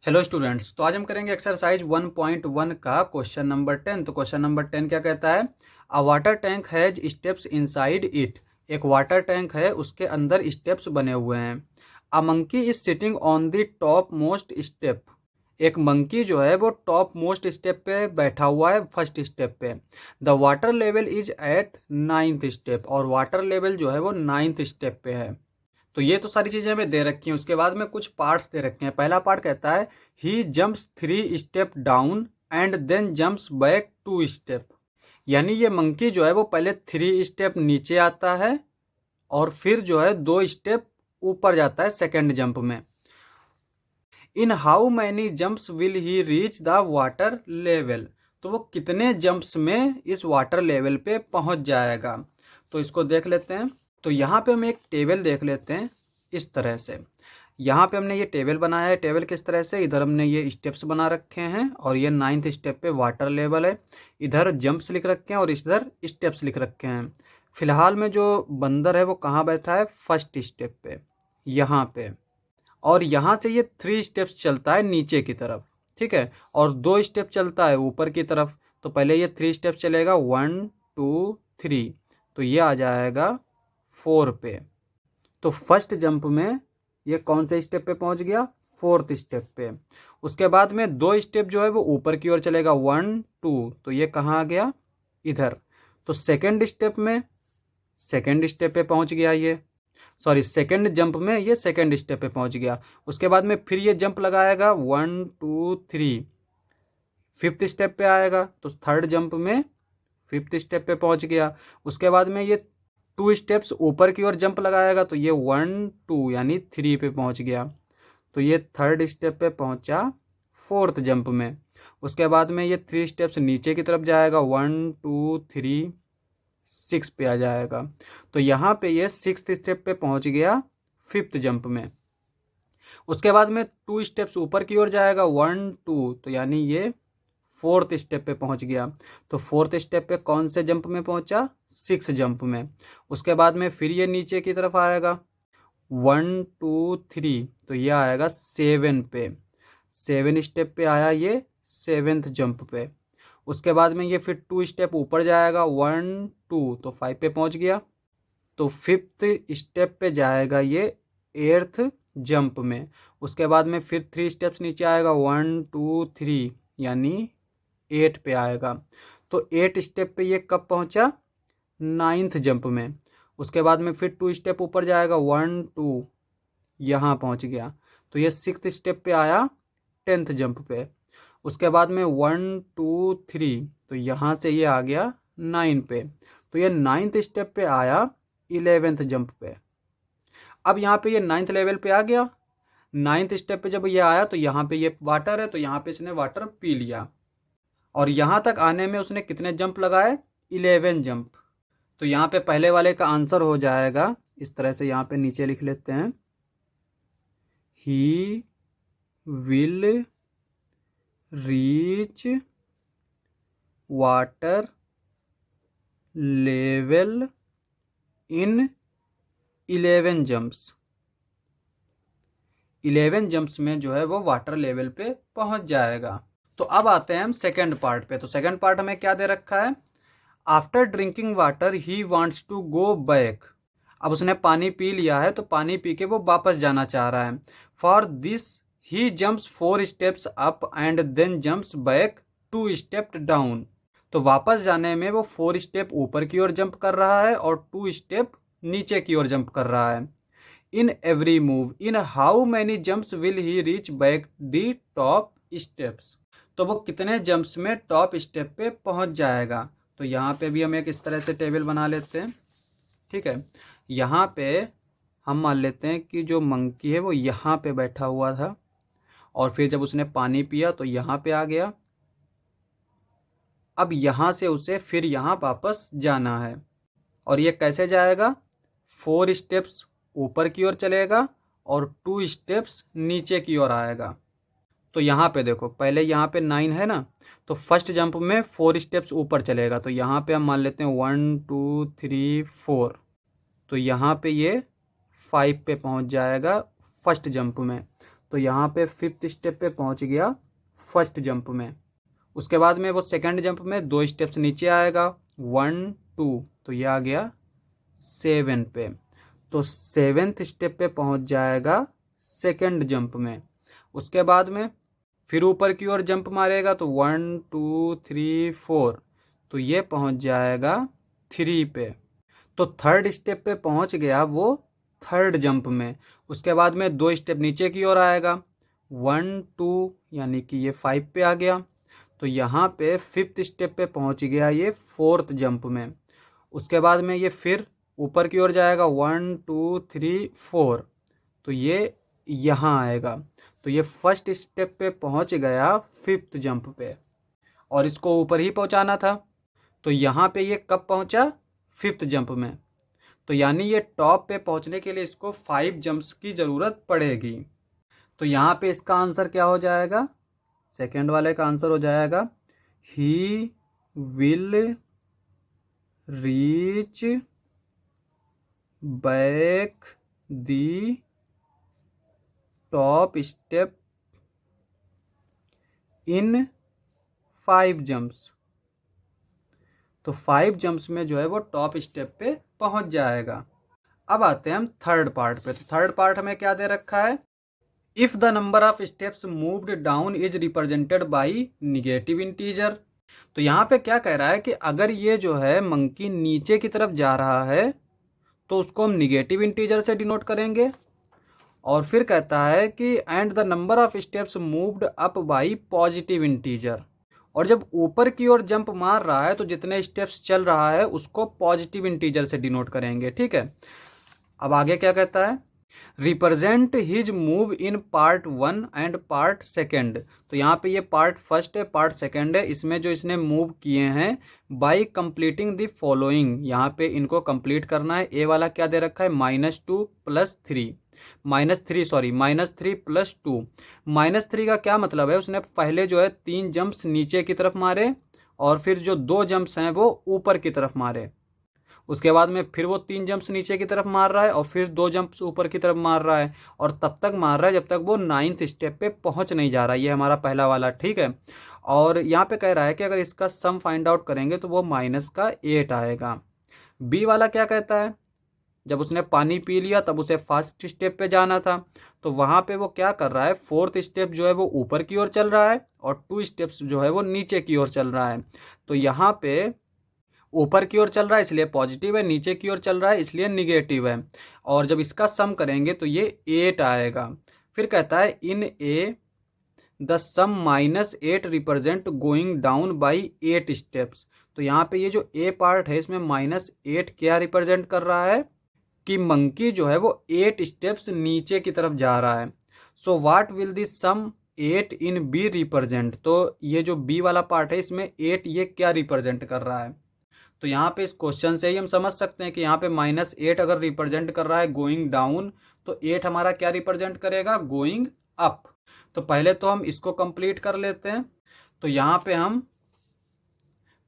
Hello students, तो आज हम करेंगे एक्सरसाइज 1.1 का क्वेश्चन नंबर 10। तो क्वेश्चन नंबर 10 क्या कहता है? अ water tank has steps inside it. एक वाटर टैंक है, उसके अंदर स्टेप्स बने हुए हैं। A monkey is sitting on the top most step. एक मंकी जो है वो टॉप मोस्ट स्टेप पे बैठा हुआ है, फर्स्ट स्टेप पे। The water level is at 9th step, और वाटर लेवल जो है वो 9th स्टेप पे है। तो ये तो सारी चीजें हमें दे रखी हैं। उसके बाद में कुछ पार्ट्स दे रखे हैं। पहला पार्ट कहता है he jumps 3 step down and then jumps back 2 step. यानी ये मंकी जो है वो पहले 3 स्टेप नीचे आता है और फिर जो है 2 स्टेप ऊपर जाता है सेकेंड जंप में। In how many jumps will he reach the water level. तो वो कितने जंप्स में इस वाटर लेवल पे पहुंच जाएगा। तो इसको देख लेते हैं। तो यहाँ पे हम एक टेबल देख लेते हैं इस तरह से। यहाँ पे हमने ये टेबल बनाया है। टेबल किस तरह से, इधर हमने ये स्टेप्स बना रखे हैं और ये 9th स्टेप पे वाटर लेवल है। इधर जंप्स लिख रखे हैं और इधर स्टेप्स लिख रखे हैं। फिलहाल में जो बंदर है वो कहाँ बैठा है? फर्स्ट स्टेप पे, यहाँ पे। और यहाँ से ये 3 स्टेप्स चलता है नीचे की तरफ, ठीक है, और 2 स्टेप चलता है ऊपर की तरफ। तो पहले ये 3 स्टेप चलेगा, 1 2 3, तो ये आ जाएगा 4 पे। तो फर्स्ट जंप में ये कौन से स्टेप पे पहुंच गया? 4th स्टेप पे। उसके बाद में 2 स्टेप जो है वो ऊपर की ओर चलेगा, 1 2, तो ये कहाँ आ गया? इधर। तो सेकेंड स्टेप में सेकेंड स्टेप पे पहुंच गया ये, सॉरी सेकेंड जंप में ये सेकेंड स्टेप पे पहुंच गया। उसके बाद में फिर ये जंप लगाएगा, 1 2 3, 5th स्टेप पे आएगा। तो थर्ड जंप में 5th स्टेप पे पहुंच गया। उसके बाद में ये 2 स्टेप्स ऊपर की ओर जंप लगाएगा, तो ये 1 2 यानी 3 पे पहुंच गया। तो ये थर्ड स्टेप पे पहुंचा 4th जंप में। उसके बाद में ये 3 स्टेप्स नीचे की तरफ जाएगा, 1 2 3 6 पे आ जाएगा। तो यहाँ पे ये 6th स्टेप पे पहुंच गया 5th जंप में। उसके बाद में 2 स्टेप्स ऊपर की ओर जाएगा, 1 2, तो यानी ये 4th स्टेप पे पहुंच गया। तो 4th स्टेप पे कौन से जंप में पहुंचा? 6th जंप में। उसके बाद में फिर ये नीचे की तरफ आएगा, 1 2 3, तो ये आएगा 7 पे। 7 स्टेप पे आया ये 7th जंप पे। उसके बाद में ये फिर 2 स्टेप ऊपर जाएगा, 1 2, तो 5 पे पहुंच गया। तो 5th स्टेप पे जाएगा ये 8th जंप में। उसके बाद में फिर 3 स्टेप्स नीचे आएगा, 1 2 3, यानी 8 पे आएगा। तो 8 स्टेप पे ये कब पहुंचा? 9th जंप में। उसके बाद में फिर 2 स्टेप ऊपर जाएगा, 1 2, यहाँ पहुंच गया। तो ये 6th स्टेप पे आया 10th जंप पे। उसके बाद में 1 2 3, तो यहाँ से ये आ गया 9 पे। तो ये 9th स्टेप पे आया 11th जंप पे। अब यहाँ पे ये 9th लेवल पे आ गया। 9th स्टेप पे जब ये आया तो यहाँ पे ये वाटर है, तो यहाँ पे इसने वाटर पी लिया। और यहाँ तक आने में उसने कितने जंप लगाए? 11 जंप। तो यहाँ पे पहले वाले का आंसर हो जाएगा इस तरह से, यहाँ पे नीचे लिख लेते हैं, he will reach water level in 11 jumps. 11 jumps में जो है वो वाटर लेवल पे पहुंच जाएगा। तो अब आते हैं हम सेकेंड पार्ट पे। तो सेकेंड पार्ट में क्या दे रखा है? After drinking water he wants to go back. अब उसने पानी पी लिया है, तो पानी पी के वो वापस जाना चाह रहा है। For this he jumps 4 steps up and then jumps back 2 step down. तो वापस जाने में वो 4 स्टेप ऊपर की ओर जंप कर रहा है और 2 स्टेप नीचे की ओर जंप कर रहा है। In every move in how many jumps will he reach back the top steps. तो वो कितने जंप्स में टॉप स्टेप पे पहुंच जाएगा। तो यहाँ पे भी हम एक इस तरह से टेबल बना लेते हैं, ठीक है। यहाँ पे हम मान लेते हैं कि जो मंकी है वो यहाँ पे बैठा हुआ था और फिर जब उसने पानी पिया तो यहाँ पे आ गया। अब यहाँ से उसे फिर यहाँ वापस जाना है। और ये कैसे जाएगा? 4 स्टेप्स ऊपर की ओर चलेगा और 2 स्टेप्स नीचे की ओर आएगा। तो यहाँ पे देखो, पहले यहाँ पे 9 है ना, तो फर्स्ट जंप में 4 स्टेप्स ऊपर चलेगा। तो यहाँ पे हम मान लेते हैं 1 2 3 4, तो यहाँ पे ये 5 पे पहुँच जाएगा फर्स्ट जंप में। तो यहाँ पे 5th स्टेप पे पहुँच गया फर्स्ट जंप में। उसके बाद में वो सेकंड जंप में 2 स्टेप्स नीचे आएगा, 1 2, तो ये आ गया 7 पे। तो 7th स्टेप पे पहुँच जाएगा सेकंड जंप में। उसके बाद में फिर ऊपर की ओर जंप मारेगा तो 1 2 3 4, तो ये पहुँच जाएगा 3 पे। तो थर्ड स्टेप पे पहुँच गया वो थर्ड जंप में। उसके बाद में 2 स्टेप नीचे की ओर आएगा, 1 2, यानी कि ये 5 पे आ गया। तो यहाँ पे 5th स्टेप पे पहुँच गया ये फोर्थ जंप में। उसके बाद में ये फिर ऊपर की ओर जाएगा, 1 2 3 4, तो ये यहाँ आएगा। तो ये फर्स्ट स्टेप पे पहुँच गया 5th जंप पे, और इसको ऊपर ही पहुँचाना था। तो यहाँ पे ये कब पहुँचा? 5th जंप में। तो यानी ये टॉप पे पहुँचने के लिए इसको 5 जंप्स की ज़रूरत पड़ेगी। तो यहाँ पे इसका आंसर क्या हो जाएगा? सेकेंड वाले का आंसर हो जाएगा he will reach back the top step in 5 jumps. तो 5 जंप्स में जो है वो टॉप स्टेप पे पहुंच जाएगा। अब आते हैं हम थर्ड पार्ट पे। तो थर्ड पार्ट हमें क्या दे रखा है? If the number of steps moved down is represented by negative integer. तो यहाँ पे क्या कह रहा है कि अगर ये जो है मंकी नीचे की तरफ जा रहा है तो उसको हम निगेटिव इंटीजर से डिनोट करेंगे। और फिर कहता है कि and the number of steps moved up by positive integer. और जब ऊपर की ओर जंप मार रहा है तो जितने स्टेप्स चल रहा है उसको पॉजिटिव इंटीजर से डिनोट करेंगे। ठीक है, अब आगे क्या कहता है? Represent his move in part 1 and part second. तो यहाँ पे ये पार्ट फर्स्ट है, पार्ट सेकेंड है। इसमें जो इसने मूव किए हैं बाई कंप्लीटिंग द फॉलोइंग, यहाँ पे इनको कंप्लीट करना है। ए वाला क्या दे रखा है? -2 + 3, -3 + 2। -3 का क्या मतलब है? उसने पहले जो है 3 जंप्स नीचे की तरफ मारे और फिर जो 2 जंप्स हैं वो ऊपर की तरफ मारे। उसके बाद में फिर वो 3 जंप्स नीचे की तरफ मार रहा है और फिर 2 जंप्स ऊपर की तरफ मार रहा है, और तब तक मार रहा है जब तक वो 9th स्टेप पे पहुंच नहीं जा रहा। ये हमारा पहला वाला। ठीक है, और यहाँ पे कह रहा है कि अगर इसका सम फाइंड आउट करेंगे तो वो -8 आएगा। बी वाला क्या कहता है? जब उसने पानी पी लिया तब उसे फर्स्ट स्टेप पे जाना था, तो वहाँ पे वो क्या कर रहा है? 4th स्टेप जो है वो ऊपर की ओर चल रहा है और 2 स्टेप्स जो है वो नीचे की ओर चल रहा है। तो यहाँ पे ऊपर की ओर चल रहा है इसलिए पॉजिटिव है, नीचे की ओर चल रहा है इसलिए निगेटिव है। और जब इसका सम करेंगे तो ये 8 आएगा। फिर कहता है in A the sum -8 represent going down by 8 steps. तो यहाँ पे ये जो ए पार्ट है इसमें -8 क्या रिप्रेजेंट कर रहा है? कि मंकी जो है वो 8 स्टेप्स नीचे की तरफ जा रहा है। So what will the sum 8 in B represent? तो ये जो बी वाला पार्ट है इसमें 8 ये क्या रिप्रेजेंट कर रहा है? तो यहाँ पे इस क्वेश्चन से ही हम समझ सकते हैं कि यहाँ पे -8 अगर रिप्रेजेंट कर रहा है गोइंग डाउन, तो 8 हमारा क्या रिप्रेजेंट करेगा? Going up. तो पहले तो हम इसको कंप्लीट कर लेते हैं। तो यहाँ पे हम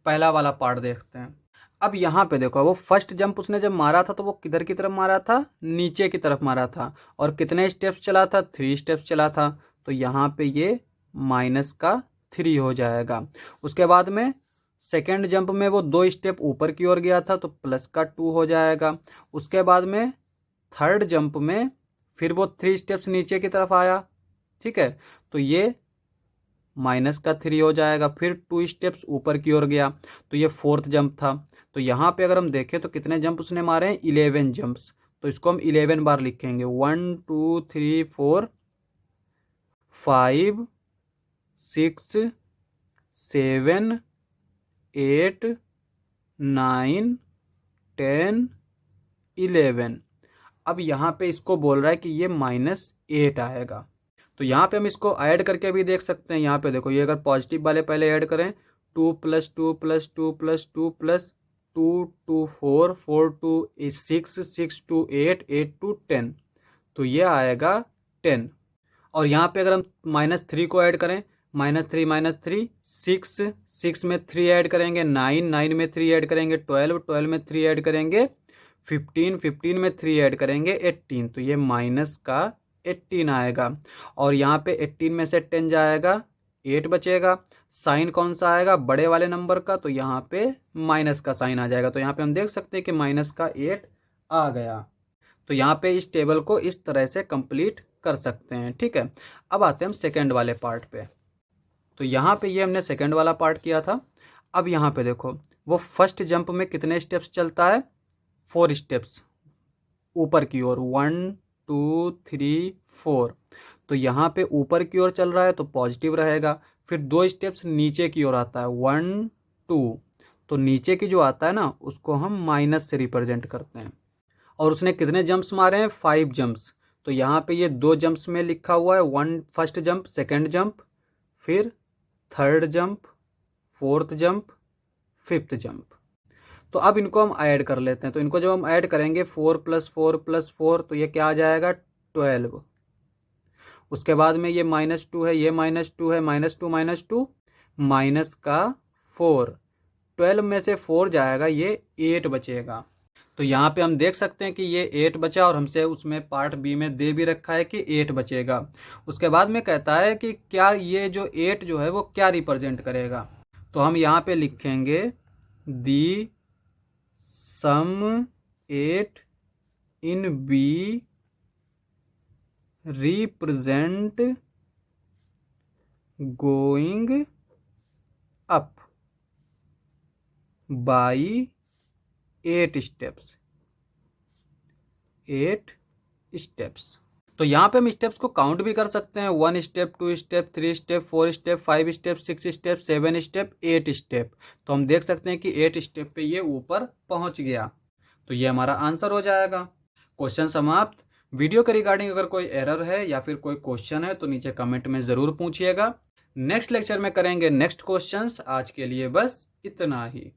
पहला वाला पार्ट देखते हैं। अब यहाँ पे देखो, वो फर्स्ट जंप उसने जब मारा था तो वो किधर की तरफ मारा था? नीचे की तरफ मारा था। और कितने स्टेप्स चला था? 3 स्टेप्स चला था। तो यहाँ पे ये -3 हो जाएगा। उसके बाद में सेकेंड जंप में वो 2 स्टेप ऊपर की ओर गया था तो +2 हो जाएगा। उसके बाद में थर्ड जंप में फिर वो 3 स्टेप्स नीचे की तरफ आया। ठीक है, तो ये -3 हो जाएगा। फिर 2 स्टेप्स ऊपर की ओर गया तो ये 4th जंप था। तो यहाँ पे अगर हम देखें तो कितने जंप उसने मारे हैं? 11 जंप्स। तो इसको हम 11 बार लिखेंगे, 1 2 3 4 5 6 7 8 9 10 11। अब यहाँ पे इसको बोल रहा है कि ये -8 आएगा। तो यहाँ पे हम इसको ऐड करके भी देख सकते हैं। यहाँ पे देखो, ये अगर पॉजिटिव वाले पहले ऐड करें, 2 + 2 + 2 + 2 + 2 2 4 4 2 6 6 2 8 8 2 10, तो ये आएगा 10। और यहाँ पे अगर हम -3 को ऐड करें, -3 -3 6 6 में 3 ऐड करेंगे 9 9 में 3 ऐड करेंगे 12 12 में 3 ऐड करेंगे 15 15 में 3 ऐड करेंगे 18, तो ये -18 18 आएगा, और यहाँ पे 18 में से 10 जाएगा, 8 बचेगा। साइन कौन सा आएगा बड़े वाले नंबर का, तो यहाँ पे माइनस का साइन आ जाएगा। तो यहाँ पे हम देख सकते हैं कि माइनस का 8 आ गया। तो यहाँ पे इस टेबल को इस तरह से कंप्लीट कर सकते हैं। ठीक है, अब आते हैं हम सेकेंड वाले पार्ट पे। तो यहाँ पे ये हमने सेकेंड वाला पार्ट किया था। अब यहाँ पे देखो, वो फर्स्ट जंप में कितने स्टेप्स चलता है, 4 स्टेप्स ऊपर की ओर, 1 2 3 4। तो यहाँ पे ऊपर की ओर चल रहा है तो पॉजिटिव रहेगा। फिर 2 स्टेप्स नीचे की ओर आता है, 1 2। तो नीचे की जो आता है ना, उसको हम माइनस से रिप्रेजेंट करते हैं। और उसने कितने जंप्स मारे हैं, 5 जंप्स। तो यहाँ पे ये 2 जंप्स में लिखा हुआ है, 1 फर्स्ट जंप, सेकेंड जंप, फिर third jump, fourth jump, fifth jump. तो अब इनको हम ऐड कर लेते हैं। तो इनको जब हम ऐड करेंगे 4 + 4 + 4, तो ये क्या आ जाएगा, 12। उसके बाद में ये -2 है, ये -2 है, -2 माइनस का 4। 12 में से 4 जाएगा, ये 8 बचेगा। तो यहाँ पे हम देख सकते हैं कि ये 8 बचा, और हमसे उसमें पार्ट बी में दे भी रखा है कि 8 बचेगा। उसके बाद में कहता है कि क्या ये जो 8 जो है वो क्या रिप्रेजेंट करेगा। तो हम यहाँ पे लिखेंगे the sum 8 in B represent going up by 8 steps, 8 steps. तो यहाँ पे हम स्टेप्स को काउंट भी कर सकते हैं, 1 step, 2 step, 3 step, 4 step, 5 step, 6 step, 7 step, 8 step. तो हम देख सकते हैं कि 8 स्टेप पे ये ऊपर पहुँच गया। तो ये हमारा आंसर हो जाएगा। क्वेश्चन समाप्त। वीडियो के रिगार्डिंग अगर कोई एरर है या फिर कोई क्वेश्चन है तो नीचे कमेंट में ज़रूर पूछिएगा। नेक्स्ट लेक्चर में करेंगे नेक्स्ट क्वेश्चंस। आज के लिए बस इतना ही।